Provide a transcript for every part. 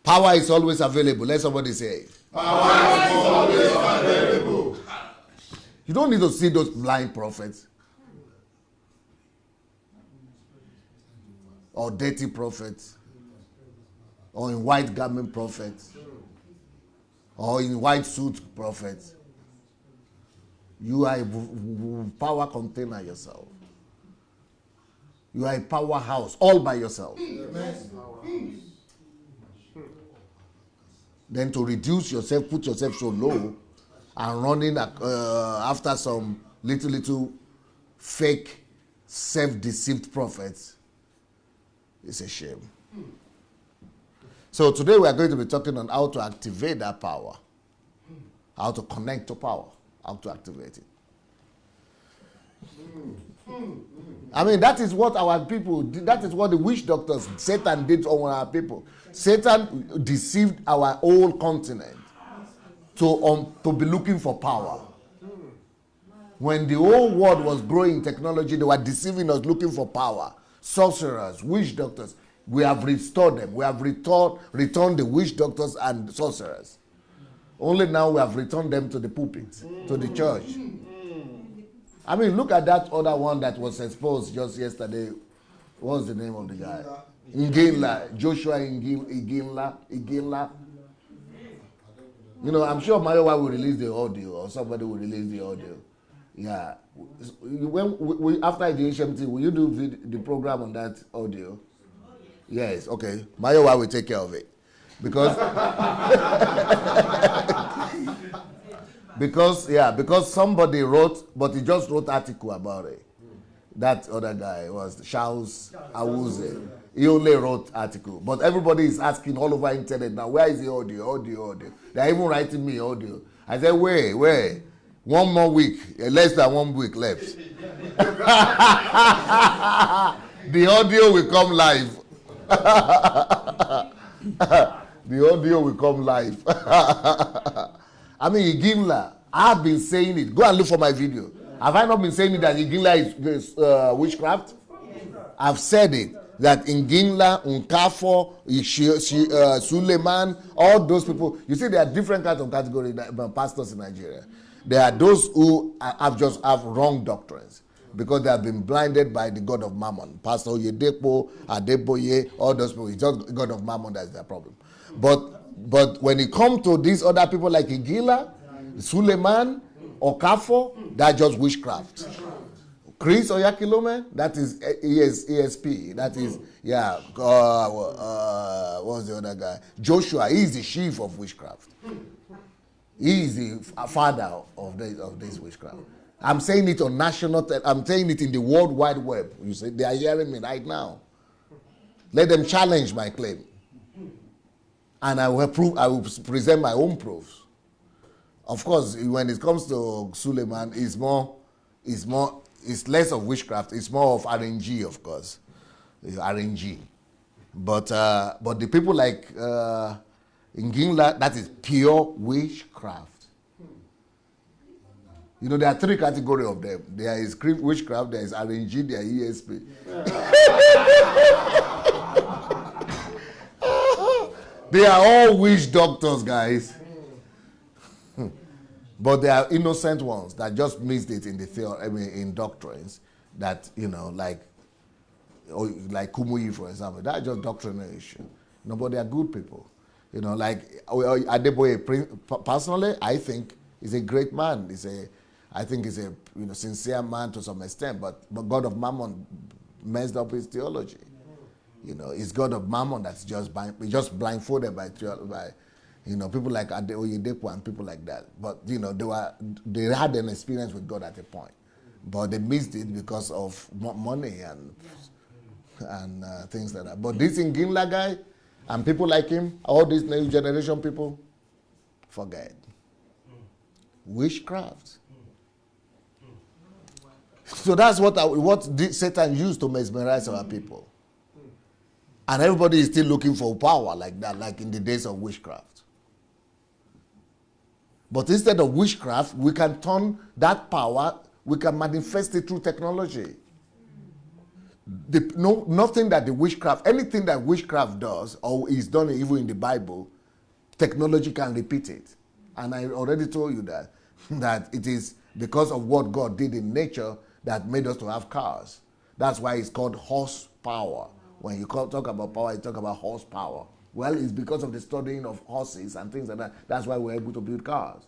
Power is always available. Let somebody say it. Power is always available. You don't need to see those blind prophets or dirty prophets or in white garment prophets or in white suit prophets. You are a power container yourself. You are a powerhouse all by yourself. Then to reduce yourself, put yourself so low and running after some little fake self-deceived prophets, it's a shame. So today we are going to be talking on how to activate that power, how to connect to power, how to activate it. I mean, that is what our people did. That is what the witch doctors, Satan did on our people. Satan deceived our whole continent to be looking for power. When the whole world was growing in technology, they were deceiving us, looking for power. Sorcerers, witch doctors, we have restored them. We have returned the witch doctors and sorcerers. Only now we have returned them to the pulpit, to the church. I mean, look at that other one that was exposed just yesterday. What's the name of the guy? Iginla. Joshua Iginla. You know, I'm sure Mayowa will release the audio, or somebody will release the audio. Yeah. When after the HMT, will you do the program on that audio? Yes, okay. Mayowa will take care of it. Because because somebody wrote, but he just wrote article about it. That other guy was Charles Awuze. He only wrote article. But everybody is asking all over internet now, where is the audio? They are even writing me audio. I said, wait. 1 more week, less than 1 week left. The audio will come live. The audio will come live. I mean, Iginla, I've been saying it. Go and look for my video. Have I not been saying it that Iginla is witchcraft? I've said it. That Iginla, Nkafo, Suleiman, all those people. You see, there are different kinds of categories pastors in Nigeria. There are those who have wrong doctrines because they have been blinded by the god of Mammon. Pastor Oyedepo, Adeboye, all those people. It's just the god of Mammon that's their problem. But when it comes to these other people like Iginla, Suleiman, Okafo, that's just witchcraft. Chris Oyakilome, that is ESP. That is, what's the other guy? Joshua, he is the chief of witchcraft. He is the father of this witchcraft. I'm saying it on national, I'm saying it in the World Wide Web. You see, they are hearing me right now. Let them challenge my claim. And I will present my own proofs. Of course, when it comes to Suleiman, it's less of witchcraft. It's more of RNG, of course, RNG. But the people like Iginla, that is pure witchcraft. You know, there are 3 categories of them. There is witchcraft, there is RNG, there is ESP. They are all witch doctors, guys. But they are innocent ones that just missed it in the theory, in doctrines that, you know, like Kumuyi, for example. That's just doctrinal issue. No, but they are good people. You know, like Adeboye, personally, I think he's a great man. I think he's a sincere man to some extent, but God of Mammon messed up his theology. You know, it's God of Mammon that's just blindfolded by people like Oyedepo and people like that. But they had an experience with God at a point, but they missed it because of money and things like that. But this Iginla guy and people like him, all these new generation people, forget witchcraft. So that's what Satan used to mesmerize our people. And everybody is still looking for power like that, like in the days of witchcraft. But instead of witchcraft, we can turn that power, we can manifest it through technology. Nothing that the witchcraft, anything that witchcraft does or is done even in the Bible, technology can repeat it. And I already told you that it is because of what God did in nature that made us to have cars. That's why it's called horsepower. When you talk about power, you talk about horsepower. Well, it's because of the studying of horses and things like that. That's why we're able to build cars.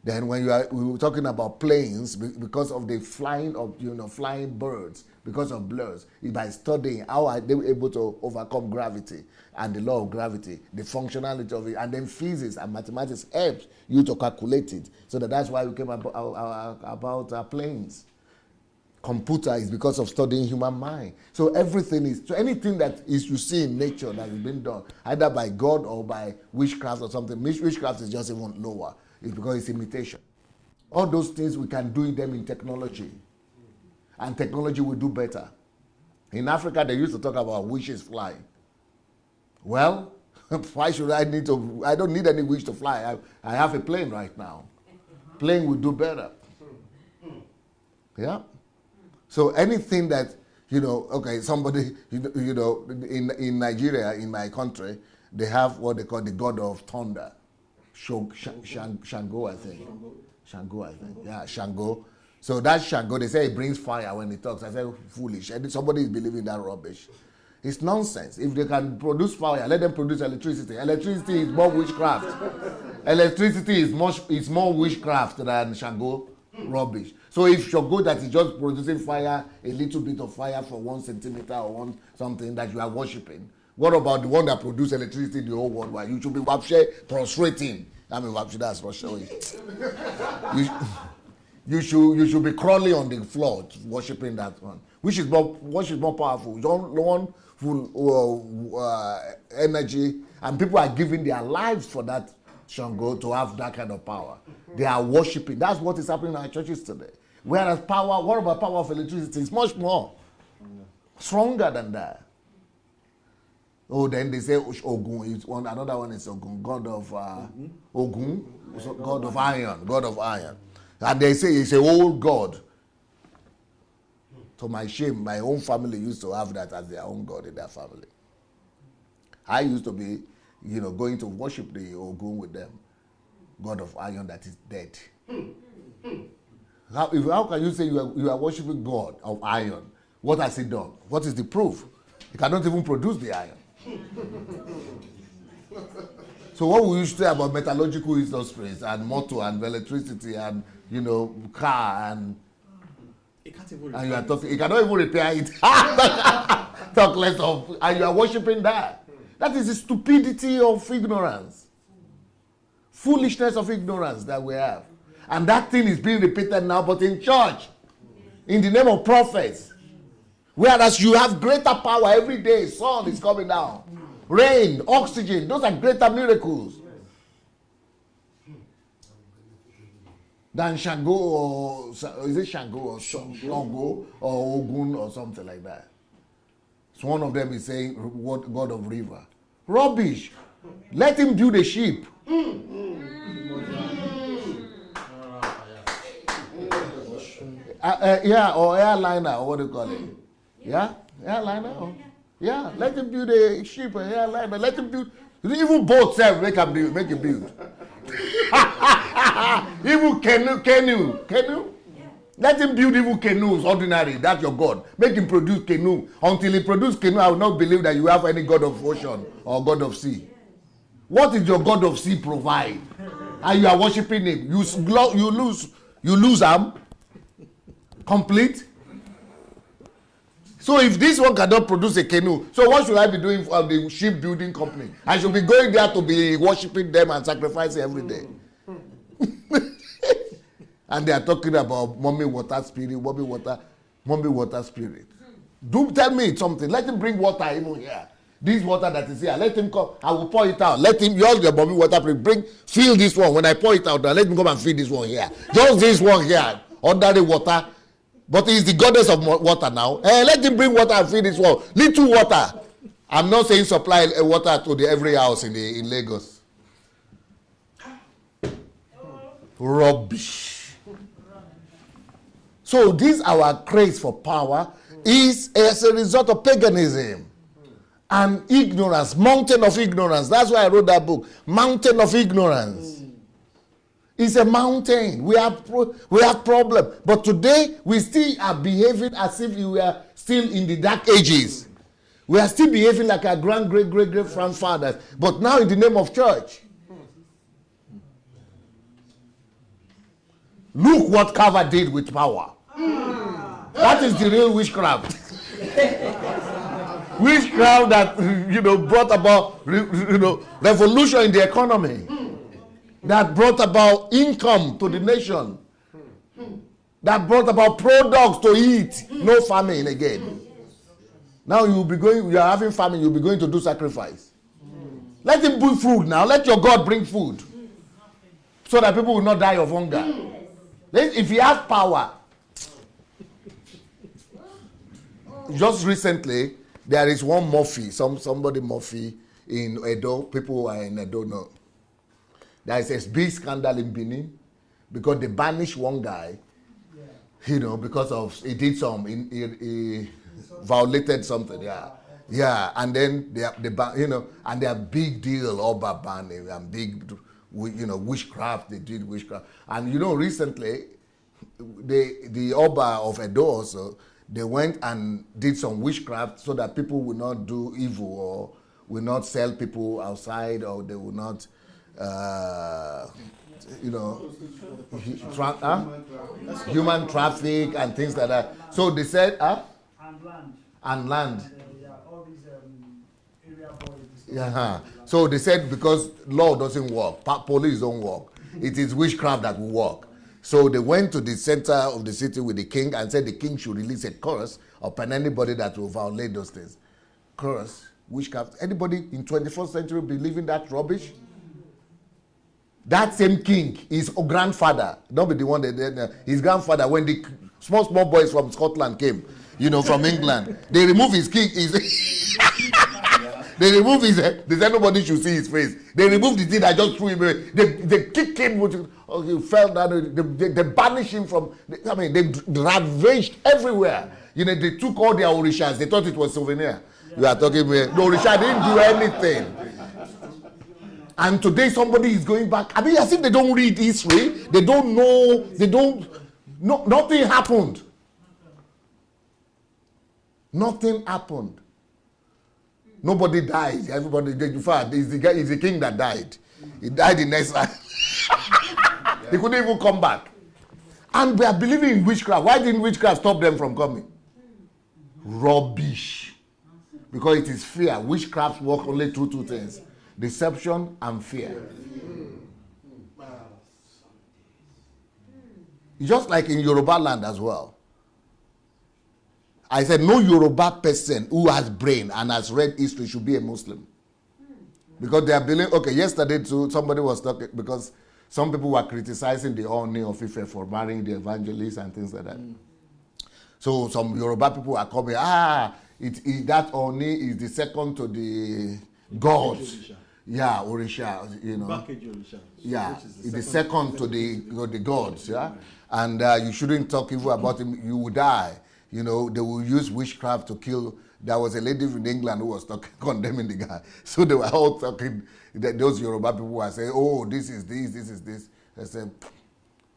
Then when we were talking about planes, because of the flying of flying birds, because of birds, by studying how are they able to overcome gravity and the law of gravity, the functionality of it, and then physics and mathematics helps you to calculate it. So that's why we came about planes. Computer is because of studying human mind. So anything that is you see in nature that has been done, either by God or by witchcraft or something. Witchcraft is just even lower. It's because it's imitation. All those things we can do them in technology. And technology will do better. In Africa, they used to talk about witches flying. Well, why should I need to? I don't need any witch to fly. I have a plane right now. Plane will do better. Yeah. So anything that, somebody, in Nigeria, in my country, they have what they call the god of thunder. Shango, I think. Shango, I think. Yeah, Shango. So that Shango, they say it brings fire when he talks. I say, foolish. Somebody is believing that rubbish. It's nonsense. If they can produce fire, let them produce electricity. Electricity is more witchcraft. Electricity is more witchcraft than Shango rubbish. So if Shango that is just producing fire, a little bit of fire for 1 centimeter or something that you are worshipping, what about the one that produces electricity in the whole world? Why you should be prostrating. I mean, that's Russia. You should be crawling on the floor worshipping that one. Which is more powerful? The one full energy, and people are giving their lives for that Shango to have that kind of power. They are worshipping. That's what is happening in our churches today. Whereas what about power of electricity? It's much more stronger than that. Oh, then they say Ogun. Another one is Ogun, god of Ogun, god of iron. And they say it's an old god. To my shame, my own family used to have that as their own god in their family. I used to be, going to worship the Ogun with them, god of iron that is dead. How can you say you are worshiping God of iron? What has he done? What is the proof? He cannot even produce the iron. So what we used to say about metallurgical industries and motor and electricity and car and you are talking, you cannot even repair it. Talk less of, and you are worshiping that. That is the stupidity of ignorance, foolishness of ignorance that we have. And that thing is being repeated now, but in church, in the name of prophets. Whereas you have greater power every day. Sun is coming down. Rain, oxygen, those are greater miracles than Shango or is it Shango or Shango or Ogun or something like that. So one of them is saying, what God of river? Rubbish. Let him build a ship. Or airliner, or what do you call it? Yeah, airliner. Yeah, let him build a ship, an airliner. Let him build. Even boats, make him build. Even canoe. Let him build even canoes, ordinary. That's your God. Make him produce canoe. Until he produce canoe, I will not believe that you have any God of ocean or God of sea. What is your God of sea provide? And you are worshiping him. You lose him. Complete. So if this one cannot produce a canoe, so what should I be doing for the shipbuilding company? I should be going there to be worshiping them and sacrificing every day. And they are talking about mommy water spirit. Do tell me something. Let him bring water even here. This water that is here, let him come. I will pour it out. Let him use the mommy water spirit. Fill this one. When I pour it out, let him come and fill this one here. Just this one here. Under the water. But he is the goddess of water now. Let him bring water and fill this one. Little water. I'm not saying supply water to every house in Lagos. Rubbish. So this our craze for power is as a result of paganism and ignorance, mountain of ignorance. That's why I wrote that book, Mountain of Ignorance. It's a mountain. We have problem. But today, we still are behaving as if we are still in the dark ages. We are still behaving like our great-great-great-grandfathers. But now in the name of church. Look what Carver did with power. That is the real witchcraft. Witchcraft that, brought about, revolution in the economy. That brought about income to the nation. That brought about products to eat. No famine again. Now you are having famine, you'll be going to do sacrifice. Let him bring food now. Let your God bring food. So that people will not die of hunger. If he has power. Just recently, there is one Murphy, somebody Murphy in Edo. People who are in Edo know. There is a big scandal in Benin because they banished one guy, because of he did he violated something, and then they and they are big deal Oba banning and big, witchcraft. They did witchcraft, and recently, the Oba of Edo also they went and did some witchcraft so that people will not do evil or will not sell people outside or they will not. Human traffic and things like that. So they said, and land. All these area boys. Yeah. So they said because law doesn't work, police don't work. It is witchcraft that will work. So they went to the center of the city with the king and said the king should release a curse upon anybody that will violate those things. Curse, witchcraft. Anybody in 21st century believing that rubbish? That same king, his grandfather, not be the one that his grandfather, when the small boys from Scotland came, from England, they removed his king. They removed his head. They said nobody should see his face. They removed the thing. I just threw him away. They kicked him. He fell down. They banished him from. They ravaged everywhere. They took all their orishas. They thought it was souvenir. You are talking about the orisha didn't do anything. And today somebody is going back. As if they don't read history. They don't know. Nothing happened. Nothing happened. Nobody died. Everybody, in fact, it's the king that died. He died in next life. He couldn't even come back. And we are believing in witchcraft. Why didn't witchcraft stop them from coming? Rubbish. Because it is fear. Witchcraft work only through two things. Deception and fear. Just like in Yoruba land as well. I said no Yoruba person who has brain and has read history should be a Muslim. Because they are believing, yesterday too, somebody was talking, because some people were criticizing the Oni of Ife for marrying the evangelists and things like that. So some Yoruba people are coming, that Oni is the second to the gods. Yeah, Orisha, Orisha. Yeah, it's the second to the gods, yeah? And you shouldn't talk evil about him, you will die. They will use witchcraft to kill. There was a lady in England who was condemning the guy. So they were all talking, those Yoruba people were saying, oh, this is this. They said,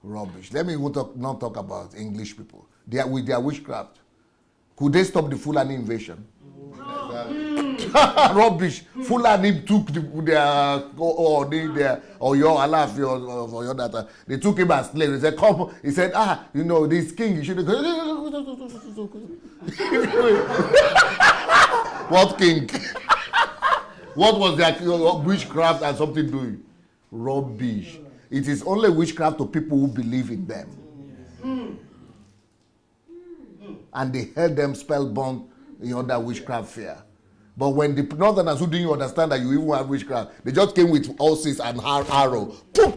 rubbish. Let me not talk about English people. With their witchcraft. Could they stop the Fulani invasion? Rubbish. Fulani took their Oyo Alafi or your data. They took him as slave. They said, come. He said, this king, you should go. What king? What was their witchcraft and something doing? Rubbish. It is only witchcraft to people who believe in them. And they held them spellbound in that witchcraft fear. But when the northerners who didn't understand that you even have witchcraft, they just came with horses and arrow. Two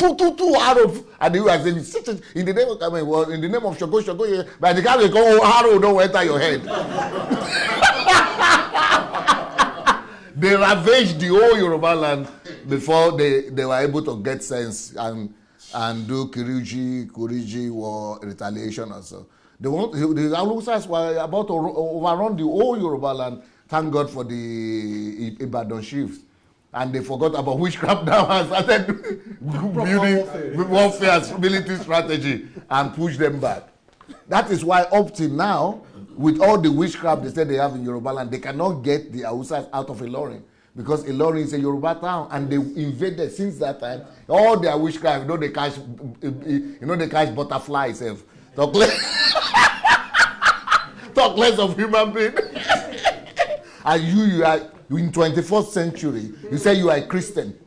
arrows. And they were saying, in the name of in the name of Shoko, by the time they go, arrow don't enter your head. They ravaged the whole Yoruba land before they were able to get sense and do Kuriji war retaliation also. The Hausas were about to overrun the whole Yoruba land. Thank God for the Ibadan chiefs. And they forgot about witchcraft now and started building warfare, military strategy and push them back. That is why up till now, with all the witchcraft they said they have in Yoruba land, they cannot get the Hausas out of Ilorin. Because Ilorin is a Yoruba town and they invaded since that time. All their witchcraft, they catch butterflies. Talk less of human being. And you are in 21st century. You say you are a Christian.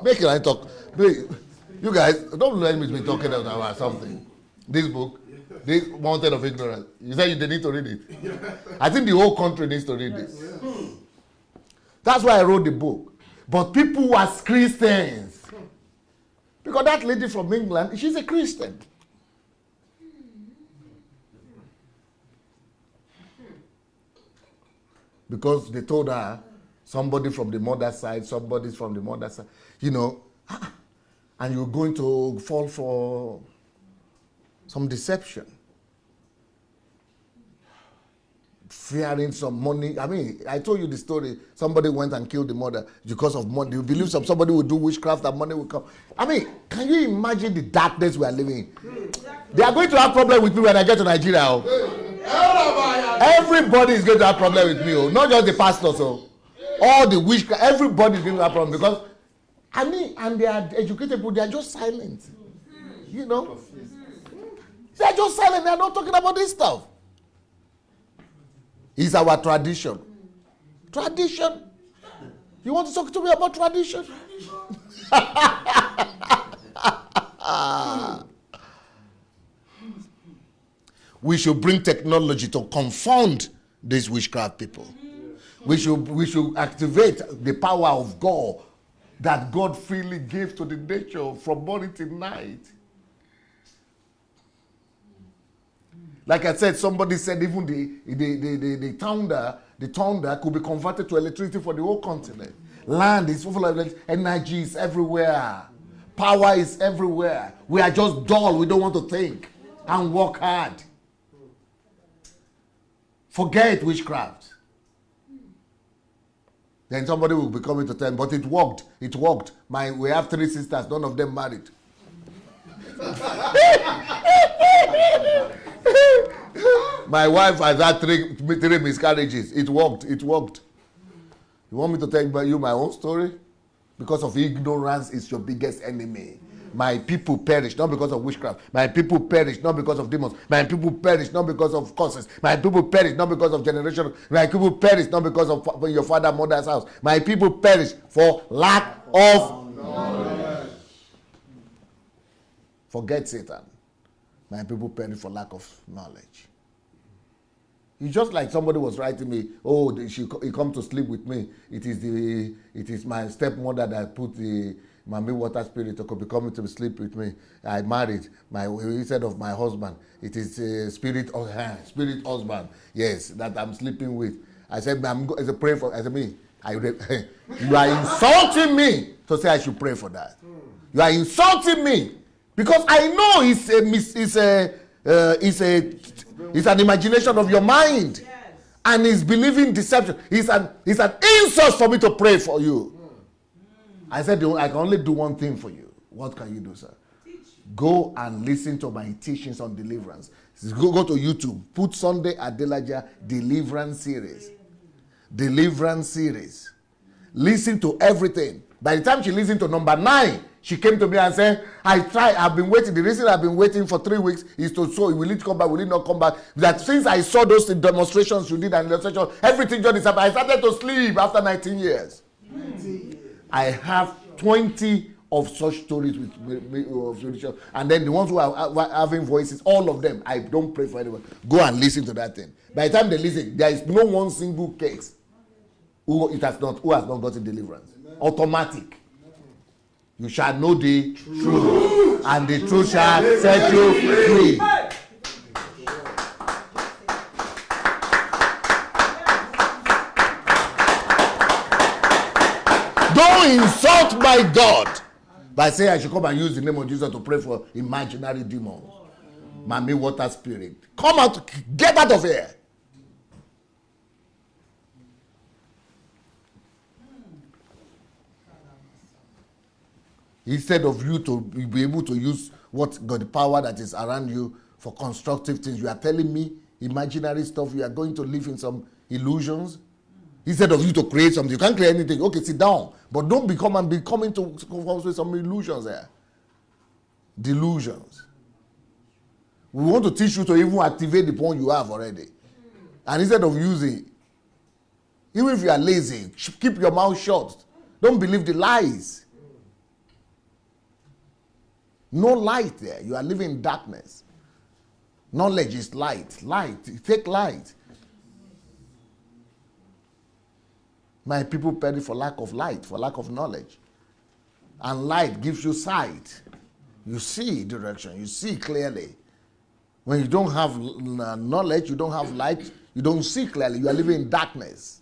Make it talk. You guys, don't let me be talking about something. This book, this Mountain of Ignorance. You say they need to read it. I think the whole country needs to read this. That's why I wrote the book. But people as Christians. Because that lady from England, she's a Christian. Because they told her, somebody from the mother's side, somebody's from the mother's side, and you're going to fall for some deception. Fearing some money. I mean, I told you the story. Somebody went and killed the mother because of money. You believe somebody will do witchcraft and money will come. I mean, can you imagine the darkness we are living in? They are going to have problem with me when I get to Nigeria. Everybody is going to have problem with me. Not just the pastors. All the witchcraft. Everybody is going to have problem because, I mean, and they are educated people. They are just silent. You know? They are just silent. They are not talking about this stuff. It's our tradition. Tradition? You want to talk to me about tradition? We should bring technology to confound these witchcraft people. We should activate the power of God that God freely gave to the nature from morning till night. Like I said, somebody said even the thunder could be converted to electricity for the whole continent. Land is full of energy, is everywhere. Power is everywhere. We are just dull. We don't want to think and work hard. Forget witchcraft. Then somebody will be coming to tell me, but it worked. It worked. We have 3 sisters, none of them married. My wife has had 3 miscarriages. It worked. It worked. You want me to tell you my own story? Because of ignorance is your biggest enemy. My people perish not because of witchcraft. My people perish not because of demons. My people perish not because of curses. My people perish not because of generation. My people perish not because of your father, mother's house. My people perish for lack of knowledge. Forget Satan. My people perish for lack of knowledge. It's just like somebody was writing me, he come to sleep with me. It is my stepmother that put the Mami water spirit to be coming to sleep with me. I married instead of my husband. It is spirit husband. Yes, that I'm sleeping with. I said, I said, pray for. I said, you are insulting me to say I should pray for that. You are insulting me because I know it's an imagination of your mind, and he's believing deception. It's an insult for me to pray for you. I said, I can only do one thing for you. What can you do, sir? Go and listen to my teachings on deliverance. Go to YouTube. Put Sunday Adelaja Deliverance Series. Deliverance Series. Listen to everything. By the time she listened to number 9, she came to me and said, I've been waiting. The reason I've been waiting for 3 weeks is to show, will it come back, will it not come back? That since I saw those demonstrations you did and illustration, everything just disappeared. I started to sleep after 19 years. 19 years. I have 20 of such stories with and then the ones who are having voices, all of them, I don't pray for anyone. Go and listen to that thing. By the time they listen, there is no one single case who has not gotten deliverance. Automatic. You shall know the truth, and the truth shall set you free. Don't insult my God by saying I should come and use the name of Jesus to pray for imaginary demons. Mami water spirit. Come out, get out of here. Instead of you to be able to use what God, the power that is around you for constructive things, you are telling me imaginary stuff. You are going to live in some illusions. Instead of you to create something, you can't create anything. Okay, sit down, but don't become and be coming to with some illusions there. Delusions. We want to teach you to even activate the point you have already, and instead of using it, even if you are lazy, keep your mouth shut. Don't believe the lies. No light there. You are living in darkness. Knowledge is light. Light. Take light. My people perish for lack of light, for lack of knowledge. And light gives you sight. You see direction. You see clearly. When you don't have knowledge, you don't have light, you don't see clearly. You are living in darkness.